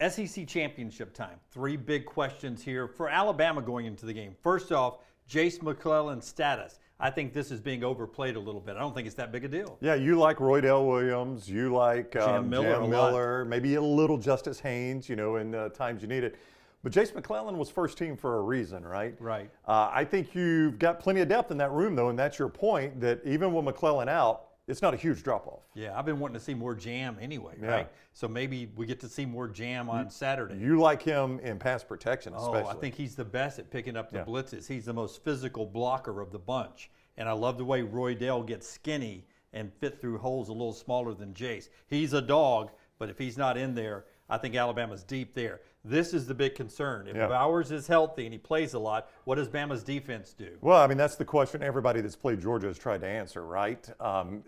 SEC championship time. Three big questions here for Alabama going into the game. First off, Jase McClellan's status. I think this is being overplayed a little bit. I don't think it's that big a deal. Yeah, you like Roydell Williams. You like Jam Miller, maybe a little Justice Haynes, you know, in times you need it. But Jase McClellan was first team for a reason, right? Right. I think you've got plenty of depth in that room, though, and that's your point, that even with McClellan out, it's not a huge drop-off. Yeah, I've been wanting to see more Jam anyway, right? So maybe we get to see more Jam on Saturday. You like him in pass protection especially. Oh, I think he's the best at picking up the blitzes. He's the most physical blocker of the bunch. And I love the way Roydell gets skinny and fit through holes a little smaller than Jase. He's a dog, but if he's not in there, I think Alabama's deep there. This is the big concern. If Bowers is healthy and he plays a lot, what does Bama's defense do? Well, I mean, that's the question everybody that's played Georgia has tried to answer, right?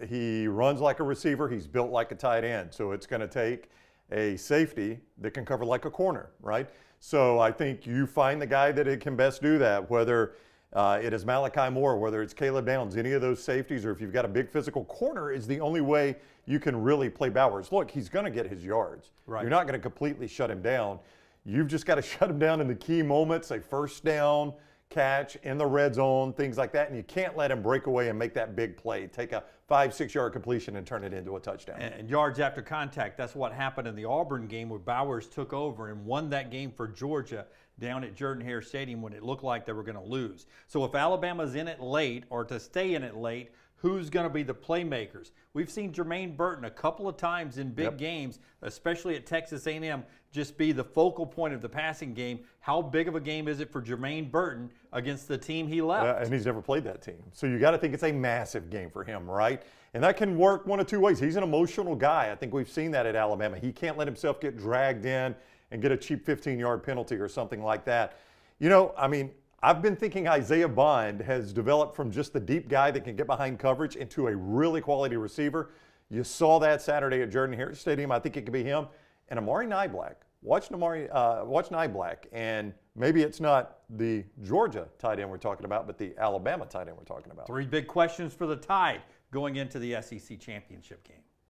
He runs like a receiver. He's built like a tight end. So it's going to take a safety that can cover like a corner, right? So I think you find the guy that it can best do that, whether it is Malachi Moore, whether it's Caleb Downs, any of those safeties, or if you've got a big physical corner, is the only way you can really play Bowers. Look, he's going to get his yards. Right. You're not going to completely shut him down. You've just got to shut him down in the key moments, a first down catch in the red zone, things like that, and you can't let him break away and make that big play, take a 5-6 yard completion and turn it into a touchdown. And yards after contact, that's what happened in the Auburn game where Bowers took over and won that game for Georgia down at Jordan-Hare Stadium when it looked like they were going to lose. So if Alabama's in it late or to stay in it late, who's going to be the playmakers? We've seen Germaine Burton a couple of times in big games, especially at Texas A&M, just be the focal point of the passing game. How big of a game is it for Jermaine Burton against the team he left? And he's never played that team. So you got to think it's a massive game for him, right? And that can work one of two ways. He's an emotional guy. I think we've seen that at Alabama. He can't let himself get dragged in and get a cheap 15-yard penalty or something like that. You know, I mean, I've been thinking Isaiah Bond has developed from just the deep guy that can get behind coverage into a really quality receiver. You saw that Saturday at Jordan-Hare Stadium. I think it could be him. And Amari Niblack. Watch Niblack. And maybe it's not the Georgia tight end we're talking about, but the Alabama tight end we're talking about. Three big questions for the Tide going into the SEC championship game.